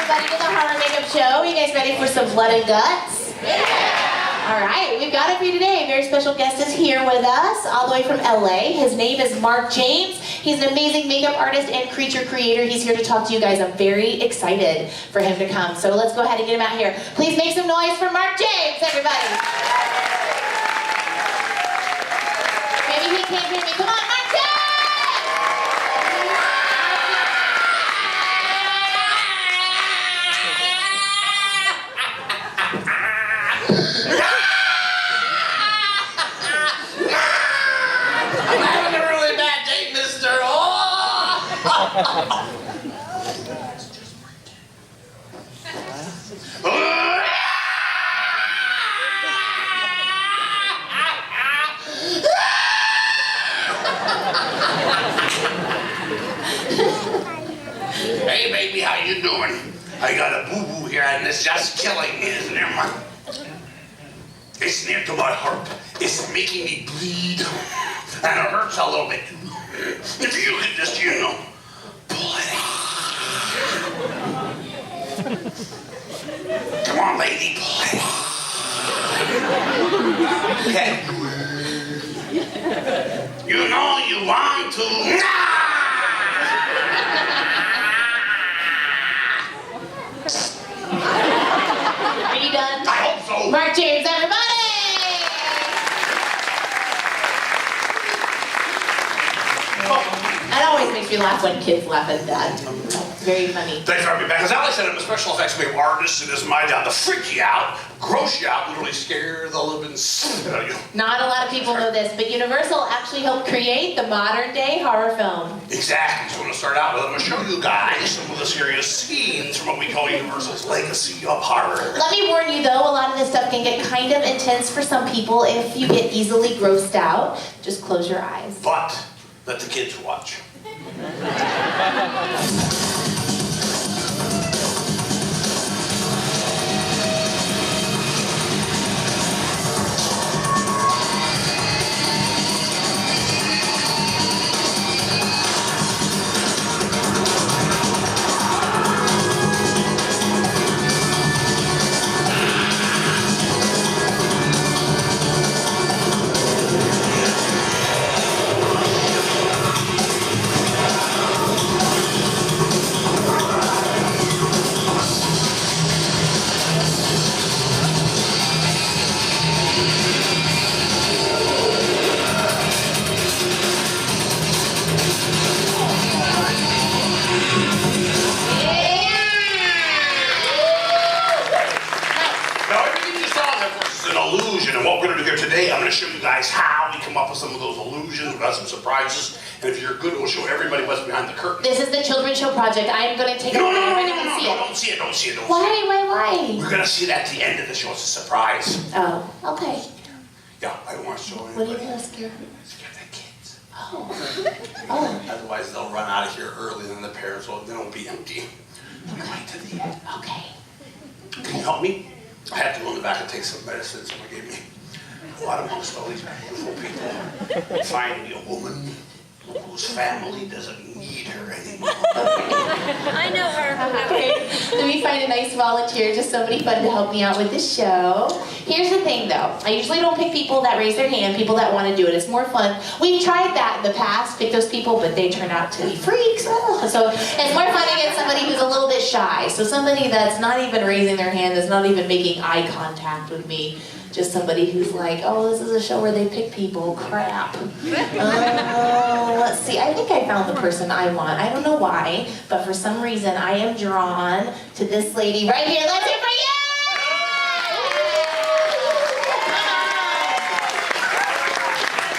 everybody, to the Horror Makeup Show. You guys ready for some blood and guts? Yeah! Alright, we've got it for you today. A very special guest is here with us, all the way from LA. His name is Mark James. He's an amazing makeup artist and creature creator. He's here to talk to you guys. I'm very excited for him to come. So let's go ahead and get him out here. Please make some noise for Mark James, everybody. Maybe he can't hear me. Come on, Mark James! I'm having a really bad day, mister. Hey, baby, how you doing? I got a boo-boo here, and it's just killing me, isn't it, man? It's near to my heart. It's making me bleed. And it hurts a little bit. If you could just, pull it out. Come on, lady, pull it out. Okay. You know you want to. Are you done? I hope so. Mark James, everybody! That always makes me laugh when kids laugh at that. It's very funny. Thanks for having me back. As Alex said, I'm a special effects makeup artist, and it's my job to freak you out, gross you out, literally scare the living shit out of you. Not a lot of people know this, but Universal actually helped create the modern day horror film. Exactly. So I'm going to start out with, I'm going to show you guys some of the serious scenes from what we call Universal's legacy of horror. Let me warn you though, a lot of this stuff can get kind of intense for some people. If you get easily grossed out, just close your eyes. But let the kids watch. Illusion, and what we're going to do here today, I'm going to show you guys how we come up with some of those illusions. We've got some surprises, and if you're good, we'll show everybody what's behind the curtain. This is the children's show project. I am going to take it away. Everybody can see it. Don't see it. Why? We're going to see it at the end of the show. It's a surprise. Oh, okay. Yeah, I don't want to show anybody. What are you going to scare? Scare the kids. Oh. Otherwise, they'll run out of here early, and the parents will, they'll be empty. We're going to the end. Okay. Can you help me? I have to go in the back and take some medicine someone gave me. A lot amongst all these beautiful people, find a woman whose family doesn't need her anymore. I know her. Okay, let me find a nice volunteer, just somebody fun to help me out with the show. Here's the thing though, I usually don't pick people that raise their hand, people that want to do it. It's more fun. We've tried that in the past, pick those people, but they turn out to be freaks. So it's more fun to get somebody who's a little bit shy. So somebody that's not even raising their hand, that's not even making eye contact with me. Just somebody who's like, oh, this is a show where they pick people. Crap. Let's see. I think I found the person I want. I don't know why, but for some reason I am drawn to this lady right here. Let's hear for you!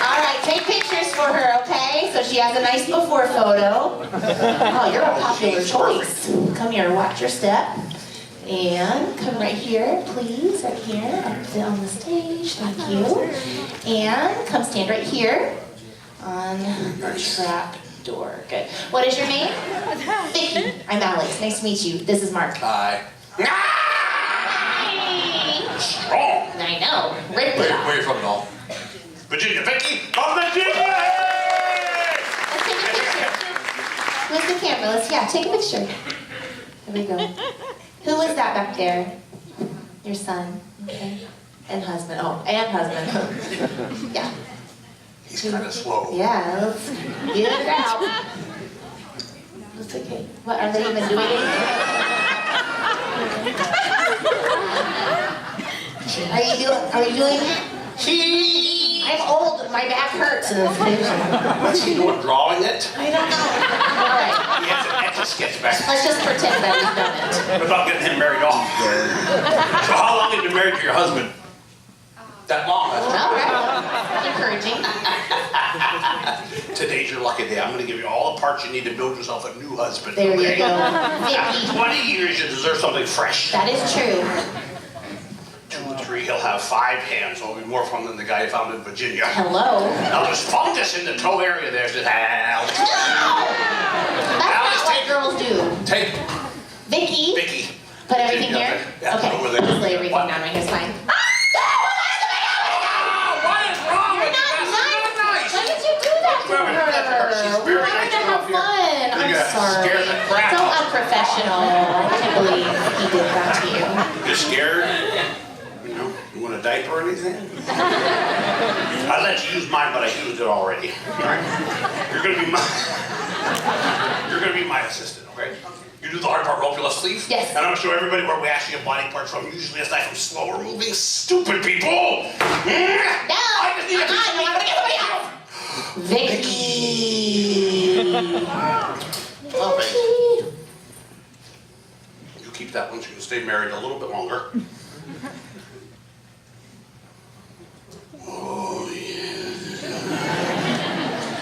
All right, take pictures for her, okay? So she has a nice before photo. Oh, you're a popular choice. Come here, watch your step. And come right here, please, right here, up on the stage, thank you. And come stand right here on the trap door. Good. What is your name? Vicky. I'm Alex. Nice to meet you. This is Mark. Hi. Strong. I know. Rip it up. Where are you from, doll? Virginia. Vicky from Virginia! Let's take a picture. Where's the camera? Let's, take a picture. There we go. Who is that back there? Your son. Okay. And husband. Oh, and husband. Yeah. He's kind of slow. Yeah, let's get it out. It's okay. What, are they even doing anything? Are you doing it? I'm old, my back hurts in this picture. What's he doing, drawing it? I don't know. All right, He has an etch-a-sketch back. let's just pretend that we've done it. What about getting him married off? So how long have you been married to your husband? That long, that's All right, encouraging. Today's your lucky day. I'm going to give you all the parts you need to build yourself a new husband. There you okay? go. After Vicky, 20 years, you deserve something fresh. that is true. 2 or 3, he'll have 5 hands. It'll be more fun than the guy you found in Virginia. Hello. Now there's fungus in the toe area there. Just, That's not what girls do. take Vicky, Vicky. put everything here? Yeah, Okay, over there. just lay everything down right here, it's fine. Oh, what is wrong You're with you? not That's nice. nice. Why did you do that to Remember, that's her. She's her? We very wanted nice to to have come here. fun. I'm Yeah, sorry. scared the crap So out of her. unprofessional. I can't believe he did that to you. You're scared? You know, you want a diaper or anything? I'd let you use mine, but I used it already. All right? You're gonna be my assistant, okay? You do the hard part, roll up your left sleeve. Yes. And I'm gonna show everybody where we actually get body parts from. Usually aside from slower moving, stupid people. No! I just need a piece of I'm gonna get somebody else. Vicky. Vicky. You keep that one so you can stay married a little bit longer. Oh, yeah.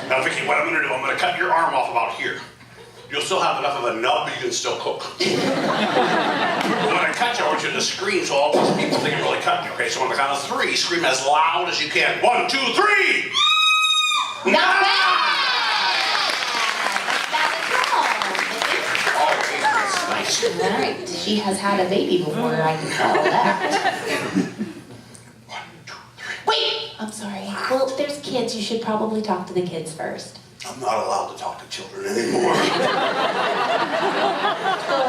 Now, Vicky, what I'm going to do, I'm going to cut your arm off about here. You'll still have enough of a nub, you can still cook. When I cut you, I want you to scream so all these people think I'm really cutting you, okay? So on the count of 3, scream as loud as you can. 1, 2, 3! Not bad. Oh, okay, that's nice. All right, she has had a baby before, I can tell that. 1, 2, 3. Wait, I'm sorry. Well, if there's kids, you should probably talk to the kids first. I'm not allowed to talk to children anymore. Go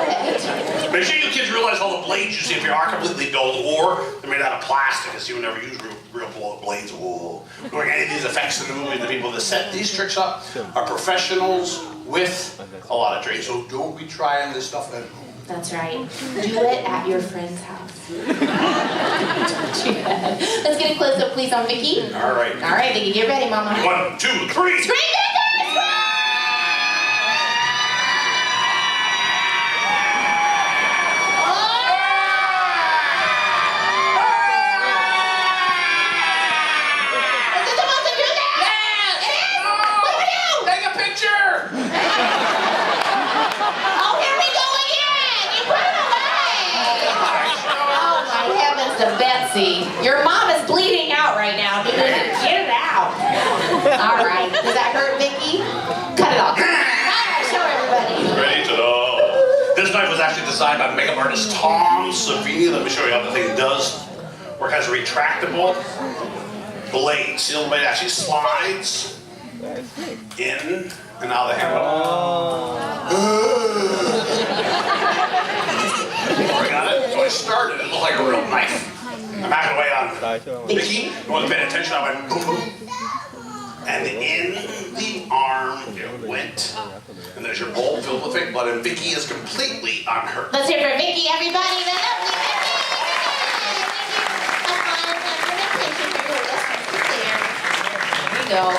ahead. Make sure you kids realize all the blades you see if you are completely dull, or they're made out of plastic, as you never use real blades. Whoa. Doing any of these effects in the movie, the people that set these tricks up are professionals with a lot of training. So don't be trying this stuff at home. That's right. Do it at your friend's house. Too bad. Let's get a close up, please, on Vicky. All right. All right, Vicky, get ready, Mama. 1, 2, 3. Scream victory! Take a picture! Oh, here we go again! You put it away! Oh, my heavens to Betsy. Your mom is bleeding out right now, dude. Get it out. All right. Does that hurt, Vicky? Cut it off. All right, show everybody. Ready to go. This knife was actually designed by makeup artist Tom Savini. Let me show you how the thing does. Work has a retractable blade. See, the blade actually slides in and out of the handle. I got it. So I started. It looked like a real knife. I'm backing away on Vicky. You want to pay attention? I went boom, boom. And in the arm it went. And there's your bowl filled with fake blood. And Vicky is completely unhurt. Let's hear for Vicky, everybody. The lovely Vicky. There we go.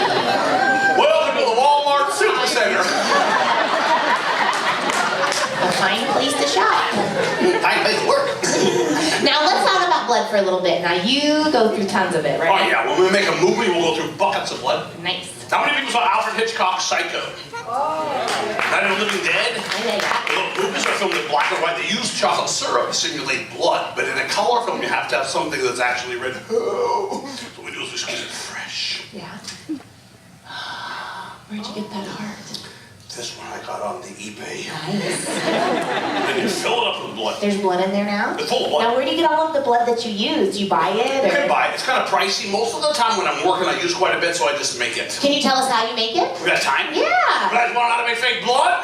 Welcome to the Walmart Supercenter. A fine place to shop. Fine place to work. Now let's talk about blood for a little bit. Now you go through tons of it, Oh right? yeah, when we make a movie, we'll go through buckets of blood. Nice. How many people saw Alfred Hitchcock's Psycho? Night of the Living Dead? The movies are filmed in black and white. They use chocolate syrup to simulate blood, but in a color film, you have to have something that's actually red. Oh. So what we do is we squeeze it fresh. Yeah. Where'd you get that heart? This one I got on the eBay. Nice. And you fill it up with blood. There's blood in there now? It's full of blood. Now, where do you get all of the blood that you use? Do you buy it? You Or? can buy it. It's kind of pricey. Most of the time when I'm working, I use quite a bit, so I just make it. Can you tell us how you make it? We got time? Yeah. You guys want to know how to make fake blood?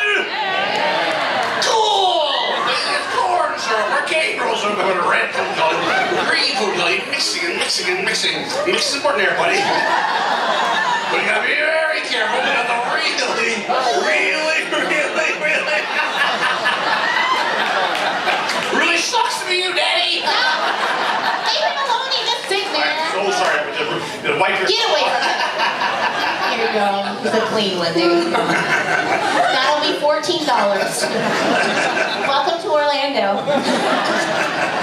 Cool! It's corn syrup or cane rolls over with red food color, green food color, mixing and mixing and mixing. Mix is important here, buddy. But you gotta be very careful because the really really sucks to be you, Daddy. Leave him alone, he's just sitting there. So sorry, but just wipe your. Get away from him. Here you go. It's a clean one, dude. That'll be $14. Welcome to Orlando.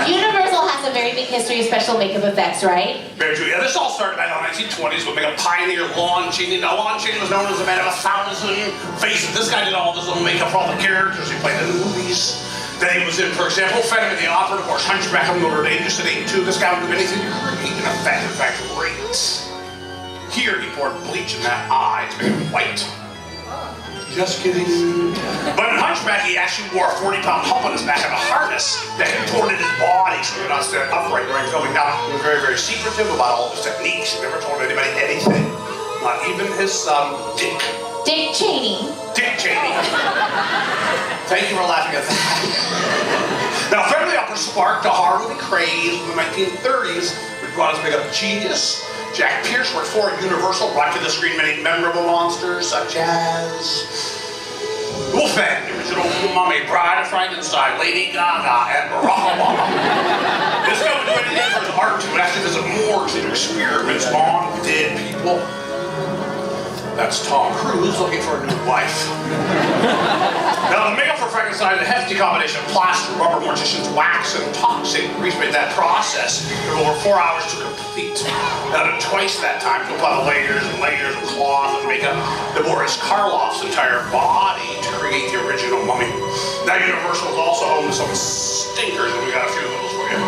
Universal has a very big history of special makeup effects, right? Very true. Yeah, this all started back in the 1920s with a pioneer Lon Chaney. Now, Lon Chaney was known as a man of 1,000 faces. This guy did all this little makeup for all the characters he played in the movies. Then he was in, for example, Phantom of the Opera, of course, Hunchback of Notre Dame, just at 82. This guy would do anything to create an effect. In fact, great. Here, he poured bleach in that eye to make it white. Just kidding. But in Hunchback, he actually wore a 40-pound hump on his back and a harness that contorted his body so he would not stand upright during filming. Now, he was very, very secretive about all his techniques. He never told anybody anything. Not even his son, Dick. Dick Cheney. Dick Cheney. Thank you for laughing at that. Now, Phantom of the Opera sparked a horror movie craze in the 1930s, which brought us makeup genius. Jack Pierce worked for Universal, brought to the screen many memorable monsters such as Wolfman, the original Mummy, Bride of Frankenstein, Lady Gaga, and Barack Obama. This guy would do anything for his art to actually visit morgues and do experiments on dead people. That's Tom Cruise looking for a new wife. Now, the makeup for Frankenstein is a hefty combination of plaster, rubber, morticians, wax, and toxic grease made that process took over 4 hours to complete. Now, to twice that time to apply the layers and layers of cloth and makeup to Boris Karloff's entire body to create the original mummy. Now, Universal is also home to some stinkers, and we got a few of those for you.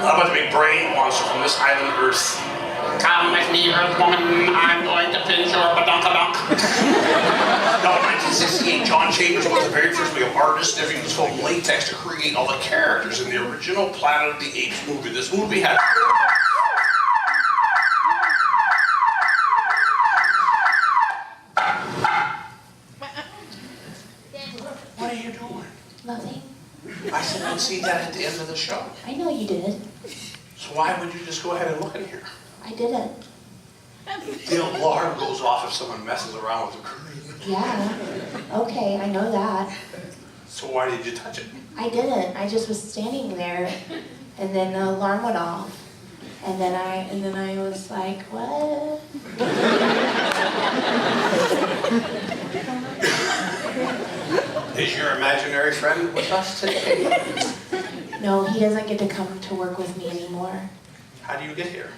I'm about to be brain monster from this island Earth. Come with me, Earth woman. I'm going to pinch your badunkadunk. Now, in 1968, John Chambers was the very first makeup artist ever used foam latex to create all the characters in the original Planet of the Apes movie. This movie had. What are you doing? Nothing. I said I'd see that at the end of the show. I know you did. So why would you just go ahead and look in here? I didn't. The alarm goes off if someone messes around with the curtain. Yeah. Okay, I know that. So why did you touch it? I didn't. I just was standing there, and then the alarm went off, and then I was like, what? Is your imaginary friend with us today? No, he doesn't get to come to work with me anymore. How do you get here?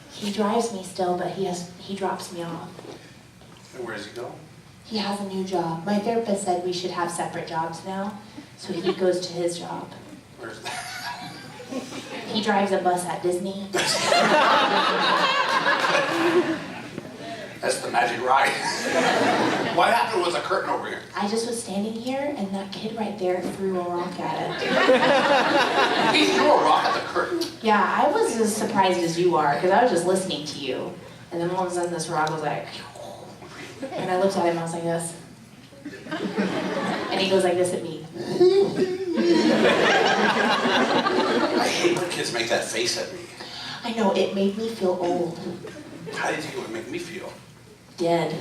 He drives me still, but he drops me off. And where does he go? He has a new job. My therapist said we should have separate jobs now, so he goes to his job. Where's that? He drives a bus at Disney. That's the magic ride. What happened with the curtain over here? I just was standing here, and that kid right there threw a rock at it. He threw a rock at the curtain? Yeah, I was as surprised as you are, because I was just listening to you. And then all of a sudden this rock was like, and I looked at him and I was like this. And he goes like this at me. I hate when kids make that face at me. I know, it made me feel old. How do you think it would make me feel? Dead.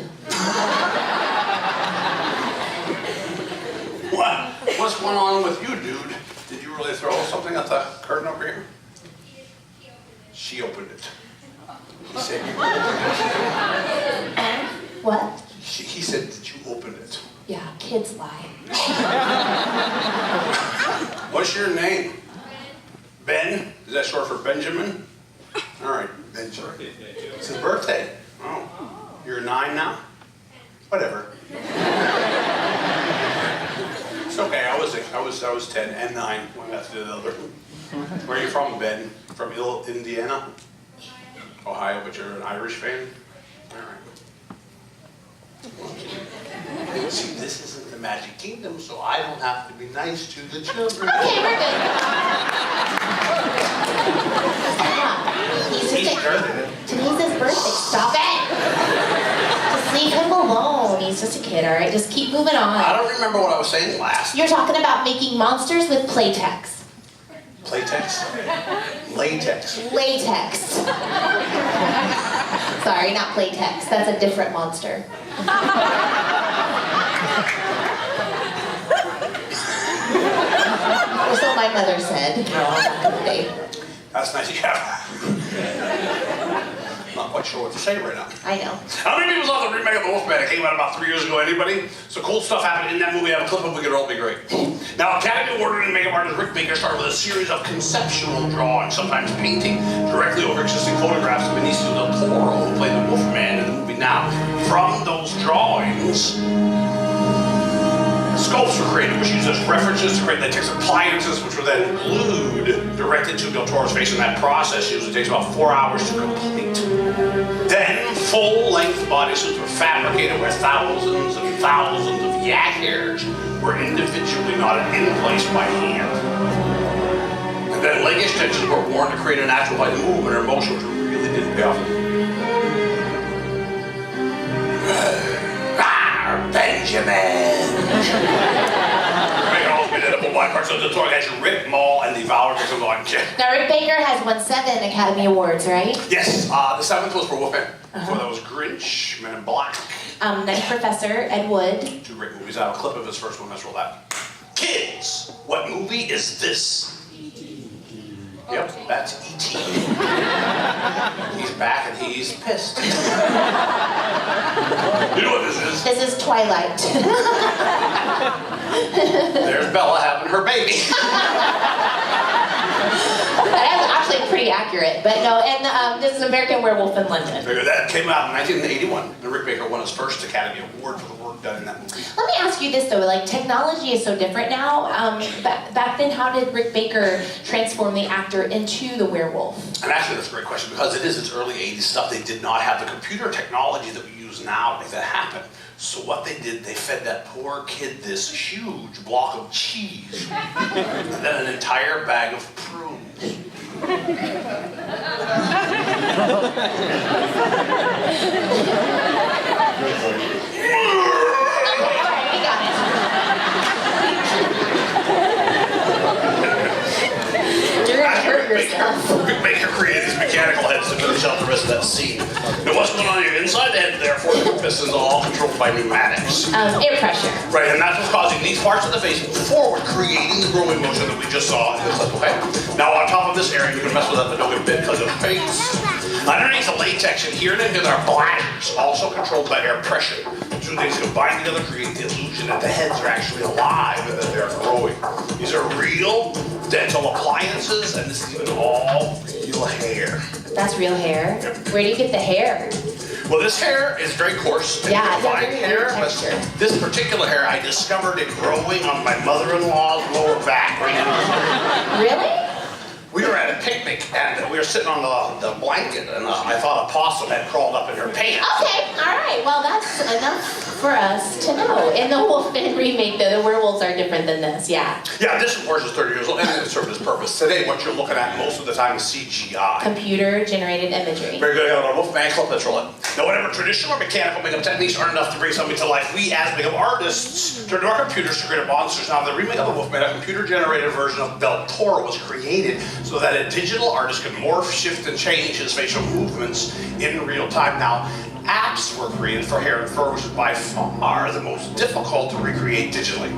What's going on with you, dude? Did you really throw something at the curtain over here? She opened it. He said you opened it. What? He said that you opened it. Yeah, kids lie. What's your name? Ben? Is that short for Benjamin? All right, Benjamin. It's his birthday. Oh, you're 9 now? Whatever. It's okay. I was 10 and 9 when I got to the other. Where are you from, Ben? From Indiana? Ohio, but you're an Irish fan? All right. See, this isn't the Magic Kingdom, so I don't have to be nice to the children. Okay, we're good. Today's his birthday. Stop it! Just leave him alone. He's just a kid, all right? Just keep moving I on. don't remember what I was saying last. You're talking about making monsters with Playtex. Playtex? Latex. Latex. Sorry, not Playtex. That's a different monster. Or so my mother said. Back in the day. That's nice. Yeah. Not quite sure what to say right now. I know. How many people saw the remake of The Wolfman? It came out about 3 years ago. Anybody? So cool stuff happened in that movie. I have a clip of it. We could all be great. Now, Academy Award-winning makeup artist Rick Baker started with a series of conceptual drawings, sometimes painting directly over existing photographs of Benicio del Toro, who played the Wolfman in the movie. Now, from those drawings, sculpts were created, which used as references to create latex appliances, which were then glued directly to Del Toro's face. In that process, usually takes about 4 hours to complete. Then, full-length bodysuits were fabricated where thousands and thousands of yak hairs were individually knotted in place by hand. And then leg extensions were worn to create a natural body movement or motion, which really didn't pay off. Benjamin! Making all the edible wine parts of the toy guys rip, maul, and devour because of the wine kid. Now, Rick Baker has won 7 Academy Awards, right? Yes, the 7th was for Wolfman. Before that was Grinch, Men in Black. Nice Professor, Ed Wood. 2 great movies. I have a clip of his first one. Let's roll that. Kids, what movie is this? Yep, that's E.T. He's back and he's pissed. You know what this is? This is Twilight. There's Bella having her baby. That's actually pretty accurate, but no, and this is American Werewolf in London. That came out in 1981, and Rick Baker won his first Academy Award for the work done in that movie. Let me ask you this though, like technology is so different now. Back then, how did Rick Baker transform the actor into the werewolf? And actually, that's a great question, because it's early 80s stuff. They did not have the computer technology that we use now to make that happen. So what they did, they fed that poor kid this huge block of cheese, and then an entire bag of prunes. We got it. You're gonna hurt yourself. Rick Baker created these mechanical heads to finish out the rest of that scene. Now what's going on here? Inside the head, therefore, the pistons are all controlled by pneumatics. Air pressure. Right, and that's what's causing these parts of the face to move forward, creating the growing motion that we just saw in the clip, okay? Now on top of this area, you can mess with that, but don't get bit because of face. Underneath the latex and here and here, there are bladders, also controlled by air pressure. The 2 things combined together create the illusion that the heads are actually alive and that they're growing. These are real dental appliances, and this is even all real hair. That's real hair. Where do you get the hair? Well, this hair is very coarse. And Yeah, it's a fine very hair, weird but texture. this particular hair, I discovered it growing on my mother-in-law's lower back. Really? We were at a picnic, and we were sitting on the blanket, and I thought a possum had crawled up in her pants. Okay, all right. Well, that's enough for us to know. In the Wolfman remake, though, the werewolves are different than this. Yeah. Yeah, this, of course, is 30 years old, and it served its purpose. Today, what you're looking at most of the time is CGI. Computer-generated imagery. Very good. I got a Wolfman clip. Let's roll it. Now, whatever traditional or mechanical makeup techniques aren't enough to bring something to life, we as makeup artists turn to our computers to create monsters. Now, the remake of the Wolfman, a computer-generated version of Del Toro, was created so that a digital artist could morph, shift, and change his facial movements in real time. Now, apps were created for hair and fur, which is by far the most difficult to recreate digitally.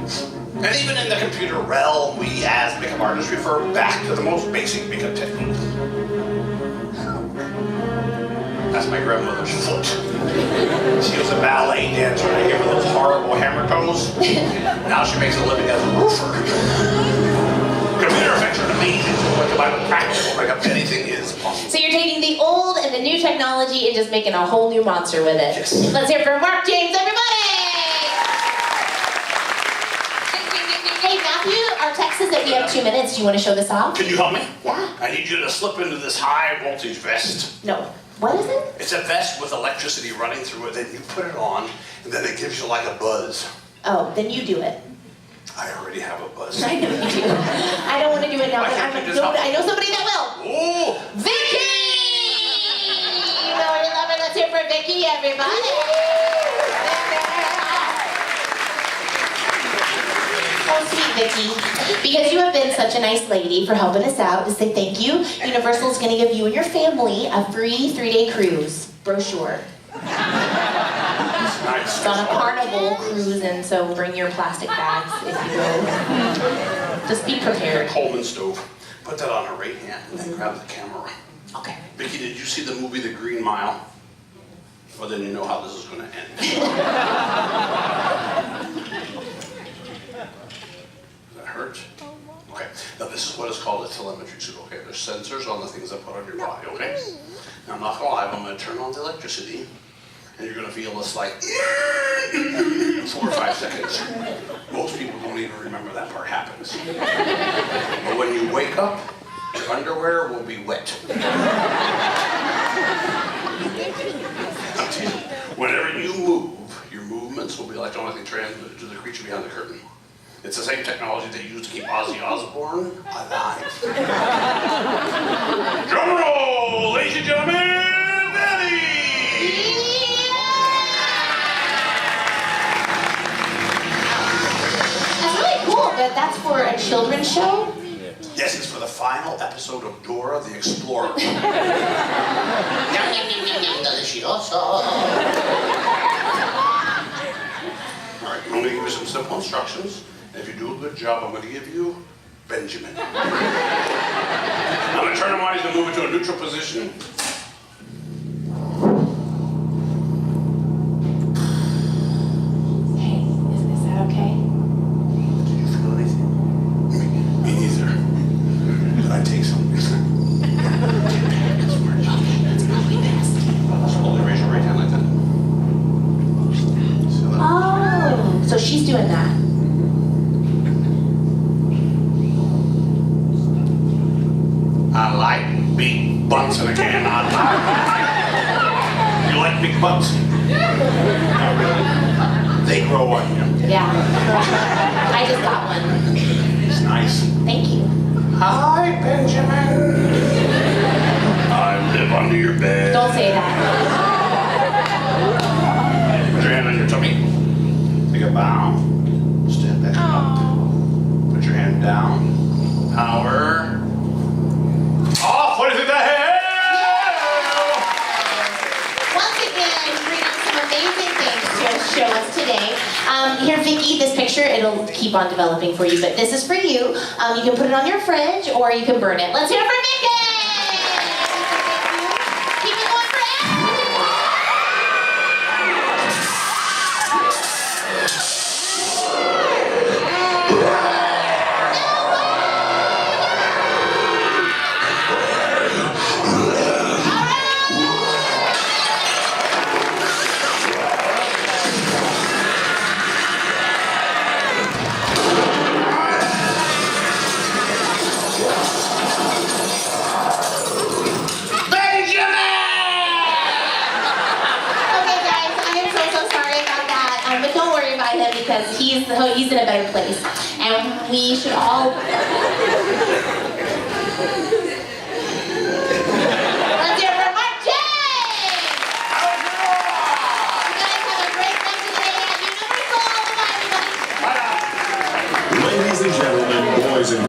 And even in the computer realm, we as makeup artists refer back to the most basic makeup techniques. That's my grandmother's foot. She was a ballet dancer, and I gave her those horrible hammer toes. Now she makes a living as a roofer. Computer effects are amazing, so what combined with practical makeup, anything is possible. So you're taking the old and the new technology and just making a whole new monster with it. Yes. Let's hear it for Mark James, everybody! Hey, Matthew, our text says that we have 2 minutes. Do you want to show this off? Can you help me? Yeah. I need you to slip into this high voltage vest. No. What is it? It's a vest with electricity running through it. Then you put it on, and then it gives you like a buzz. Oh, then you do it. I already have a buzz. I know you do. I don't want to do it now, but I know somebody that will. Oh! Vicky! You know you love her. Let's hear for Vicky, everybody. Oh, sweet Vicky. Because you have been such a nice lady for helping us out, to say thank you, Universal is going to give you and your family a free 3-day cruise brochure. Nice. It's on a Carnival cruise, and so bring your plastic bags if you will. Just be prepared. Coleman stove. Put that on her right hand and then grab the camera. Okay. Vicky, did you see the movie The Green Mile? Well, then you know how this is going to end. That hurt? Okay. Now this is what is called a telemetry suit. Okay, there's sensors on the things I put on your body. Okay. Now I'm not gonna lie. I'm gonna turn on the electricity, and you're gonna feel this like 4 or 5 seconds. Most people don't even remember that part happens. But when you wake up, your underwear will be wet. Whenever you move, your movements will be electronically transmitted to the creature behind the curtain. It's the same technology they use to keep Ozzy Osbourne alive. Drum roll, ladies and gentlemen, Danny! That's really cool, but that's for a children's show? Yes, it's for the final episode of Dora the Explorer. Yum, yum, yum, yum, yum, delicioso. All right, I'm going to give you some simple instructions. And if you do a good job, I'm going to give you Benjamin. I'm going to turn him on. He's going to move into a neutral position. Hey, is that okay? Did you feel anything? Me neither. Did I take something? It's probably best. Slowly raise your right hand like that. See that? Oh, so she's doing that. I like big butts in a can. You like big butts? Not really. They grow on you. Yeah. I just got one. It's nice. Thank you. Hi, Benjamin. I live under your bed. Don't say that. Put your hand on your tummy. Take a bow. Stand back up. Put your hand down. Power. Off. What is it? The hell? Once again, bringing some amazing things to show us today. Here, Vicky, this picture, it'll keep on developing for you, but this is for you. You can put it on your fridge or you can burn it. Let's hear it for Vicky! Keep it going forever! Okay, guys, I am so sorry about that. But don't worry about him because he's in a better place. And we should all... Let's hear it for Mark James! You guys have a great rest of the day at Universal. Bye, everybody. Ladies and gentlemen, boys and